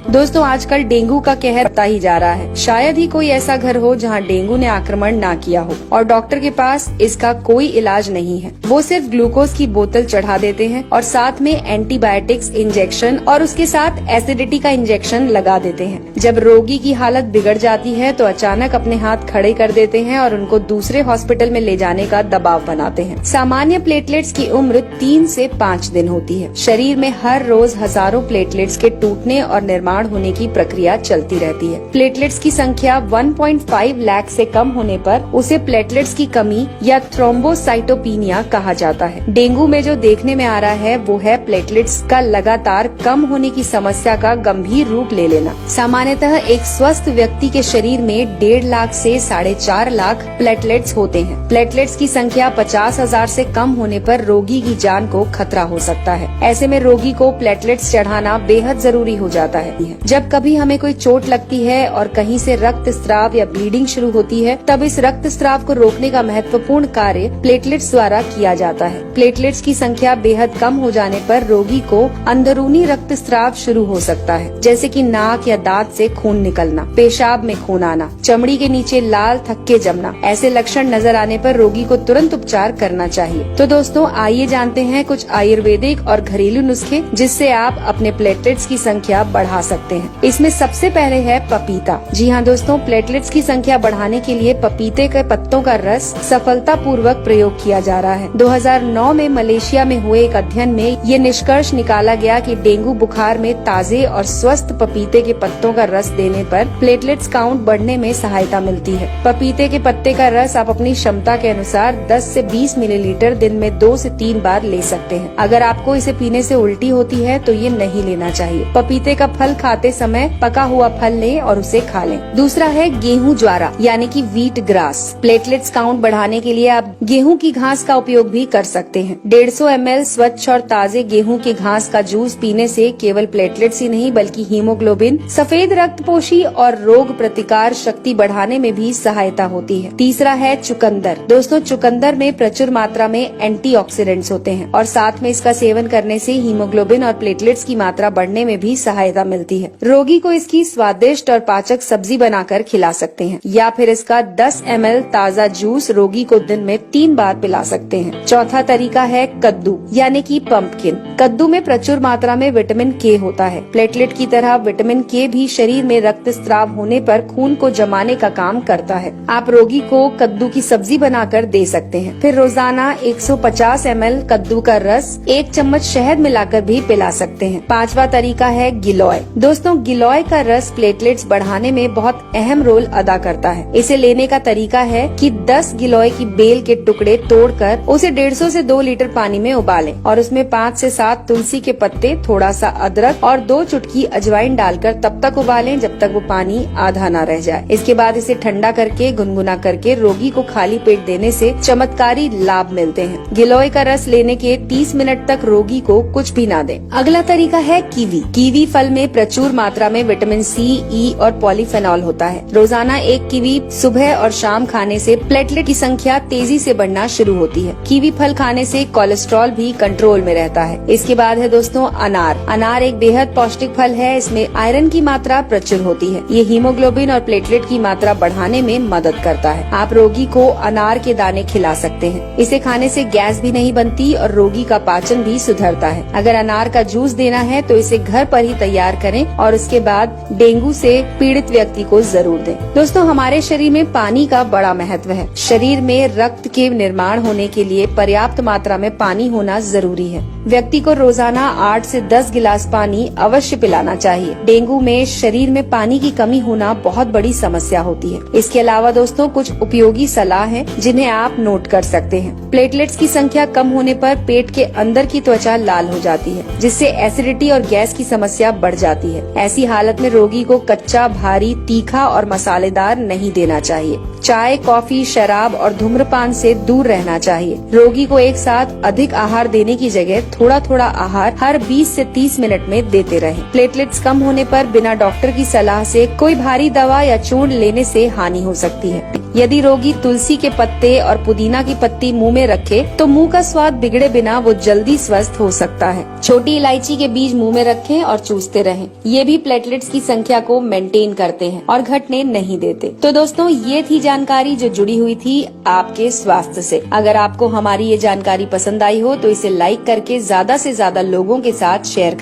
दोस्तों आजकल डेंगू का कहर बढ़ता ही जा रहा है। शायद ही कोई ऐसा घर हो जहां डेंगू ने आक्रमण ना किया हो और डॉक्टर के पास इसका कोई इलाज नहीं है। वो सिर्फ ग्लूकोज की बोतल चढ़ा देते हैं और साथ में एंटीबायोटिक्स इंजेक्शन और उसके साथ एसिडिटी का इंजेक्शन लगा देते हैं। जब रोगी की हालत बिगड़ जाती है तो अचानक अपने हाथ खड़े कर देते हैं और उनको दूसरे हॉस्पिटल में ले जाने का दबाव बनाते हैं। सामान्य प्लेटलेट्स की उम्र 3 से 5 दिन होती है। शरीर में हर रोज हजारों प्लेटलेट्स के टूटने और निर्माण होने की प्रक्रिया चलती रहती है। प्लेटलेट्स की संख्या 1.5 लाख से कम होने पर उसे प्लेटलेट्स की कमी या थ्रोम्बोसाइटोपिनिया कहा जाता है। डेंगू में जो देखने में आ रहा है वो है प्लेटलेट्स का लगातार कम होने की समस्या का गंभीर रूप ले लेना। सामान्यतः एक स्वस्थ व्यक्ति के शरीर में 1.5 लाख से 4.5 लाख प्लेटलेट्स होते हैं। प्लेटलेट्स की संख्या 50,000 से कम होने पर रोगी की जान को खतरा हो सकता है। ऐसे में रोगी को प्लेटलेट्स चढ़ाना बेहद जरूरी हो जाता है। जब कभी हमें कोई चोट लगती है और कहीं से रक्त स्राव या ब्लीडिंग शुरू होती है, तब इस रक्त स्राव को रोकने का महत्वपूर्ण कार्य प्लेटलेट्स द्वारा किया जाता है। प्लेटलेट्स की संख्या बेहद कम हो जाने पर रोगी को अंदरूनी रक्त स्राव शुरू हो सकता है, जैसे कि नाक या दांत से खून निकलना, पेशाब में खून आना, चमड़ी के नीचे लाल थक्के जमना। ऐसे लक्षण नजर आने पर रोगी को तुरंत उपचार करना चाहिए। तो दोस्तों आइए जानते हैं कुछ आयुर्वेदिक और घरेलू नुस्खे जिससे आप अपने प्लेटलेट्स की संख्या बढ़ा सकते हैं। इसमें सबसे पहले है पपीता। जी हाँ दोस्तों, प्लेटलेट्स की संख्या बढ़ाने के लिए पपीते के पत्तों का रस सफलतापूर्वक प्रयोग किया जा रहा है। 2009 में मलेशिया में हुए एक अध्ययन में ये निष्कर्ष निकाला गया कि डेंगू बुखार में ताजे और स्वस्थ पपीते के पत्तों का रस देने पर प्लेटलेट्स काउंट बढ़ने में सहायता मिलती है। पपीते के पत्ते का रस आप अपनी क्षमता के अनुसार 10 से 20 मिलीलीटर दिन में 2 से 3 बार ले सकते हैं। अगर आपको इसे पीने से उल्टी होती है तो ये नहीं लेना चाहिए। पपीते का फल खाते समय पका हुआ फल लें और उसे खा लें। दूसरा है गेहूं ज्वारा यानी कि व्हीट ग्रास। प्लेटलेट्स काउंट बढ़ाने के लिए आप गेहूं की घास का उपयोग भी कर सकते हैं। 150 ml स्वच्छ और ताजे गेहूं के घास का जूस पीने से केवल प्लेटलेट्स ही नहीं बल्कि हीमोग्लोबिन, सफेद रक्तपोशी और रोग प्रतिकार शक्ति बढ़ाने में भी सहायता होती है। तीसरा है चुकंदर। दोस्तों चुकंदर में प्रचुर मात्रा में एंटीऑक्सीडेंट्स होते हैं और साथ में इसका सेवन करने से हीमोग्लोबिन और प्लेटलेट्स की मात्रा बढ़ने में भी सहायता मिलती है। रोगी को इसकी स्वादिष्ट और पाचक सब्जी बनाकर खिला सकते हैं या फिर इसका 10 ml ताजा जूस रोगी को दिन में 3 बार पिला सकते हैं। चौथा तरीका है कद्दू यानी कि पंपकिन। कद्दू में प्रचुर मात्रा में विटामिन के होता है। प्लेटलेट की तरह विटामिन के भी शरीर में रक्त स्राव होने पर खून को जमाने का काम करता है। आप रोगी को कद्दू की सब्जी बनाकर दे सकते हैं। फिर रोजाना 150 ml कद्दू का रस 1 चम्मच शहद मिलाकर भी पिला सकते हैं। पांचवा तरीका है गिलोय। दोस्तों गिलोय का रस प्लेटलेट्स बढ़ाने में बहुत अहम रोल अदा करता है। इसे लेने का तरीका है कि 10 गिलोय की बेल के टुकड़े तोड़कर उसे 150 से 2 लीटर पानी में उबालें और उसमें 5 से 7 तुलसी के पत्ते, थोड़ा सा अदरक और 2 चुटकी अजवाइन डालकर तब तक उबालें जब तक वो पानी आधा न रह जाए। इसके बाद इसे ठंडा करके गुनगुना करके रोगी को खाली पेट देने से चमत्कारी लाभ मिलते हैं। गिलोय का रस लेने के 30 मिनट तक रोगी को कुछ भी न दें। अगला तरीका है कीवी। कीवी फल में प्रचुर मात्रा में विटामिन सी, ई और पॉलीफेनॉल होता है। रोजाना 1 कीवी सुबह और शाम खाने से प्लेटलेट की संख्या तेजी से बढ़ना शुरू होती है। कीवी फल खाने से कोलेस्ट्रॉल भी कंट्रोल में रहता है। इसके बाद है दोस्तों अनार। अनार एक बेहद पौष्टिक फल है। इसमें आयरन की मात्रा प्रचुर होती है। ये हीमोग्लोबिन और प्लेटलेट की मात्रा बढ़ाने में मदद करता है। आप रोगी को अनार के दाने खिला सकते हैं। इसे खाने से गैस भी नहीं बनती और रोगी का पाचन भी सुधरता है। अगर अनार का जूस देना है तो इसे घर पर ही तैयार करें और उसके बाद डेंगू से पीड़ित व्यक्ति को जरूर दें। दोस्तों हमारे शरीर में पानी का बड़ा महत्व है। शरीर में रक्त के निर्माण होने के लिए पर्याप्त मात्रा में पानी होना जरूरी है। व्यक्ति को रोजाना 8 से 10 गिलास पानी अवश्य पिलाना चाहिए। डेंगू में शरीर में पानी की कमी होना बहुत बड़ी समस्या होती है। इसके अलावा दोस्तों कुछ उपयोगी सलाह है जिन्हें आप नोट कर सकते हैं। प्लेटलेट्स की संख्या कम होने पर पेट के अंदर की त्वचा लाल हो जाती है, जिससे एसिडिटी और गैस की समस्या बढ़ जाती है। ऐसी हालत में रोगी को कच्चा, भारी, तीखा और मसालेदार नहीं देना चाहिए। चाय, कॉफी, शराब और धूम्रपान से दूर रहना चाहिए। रोगी को एक साथ अधिक आहार देने की जगह थोड़ा थोड़ा आहार हर 20 से 30 मिनट में देते रहें। प्लेटलेट्स कम होने पर बिना डॉक्टर की सलाह से कोई भारी दवा या चूर्ण लेने से हानि हो सकती है। यदि रोगी तुलसी के पत्ते और पुदीना की पत्ती मुंह में रखे तो मुंह का स्वाद बिगड़े बिना वो जल्दी स्वस्थ हो सकता है। छोटी इलायची के बीज मुंह में रखें और चूसते रहें। ये भी प्लेटलेट्स की संख्या को मेंटेन करते हैं और घटने नहीं देते। तो दोस्तों, ये थी जानकारी जो जुड़ी हुई थी आपके स्वास्थ्य से। अगर आपको हमारी ये जानकारी पसंद आई हो तो इसे लाइक करके ज्यादा से ज्यादा लोगों के साथ शेयर करें।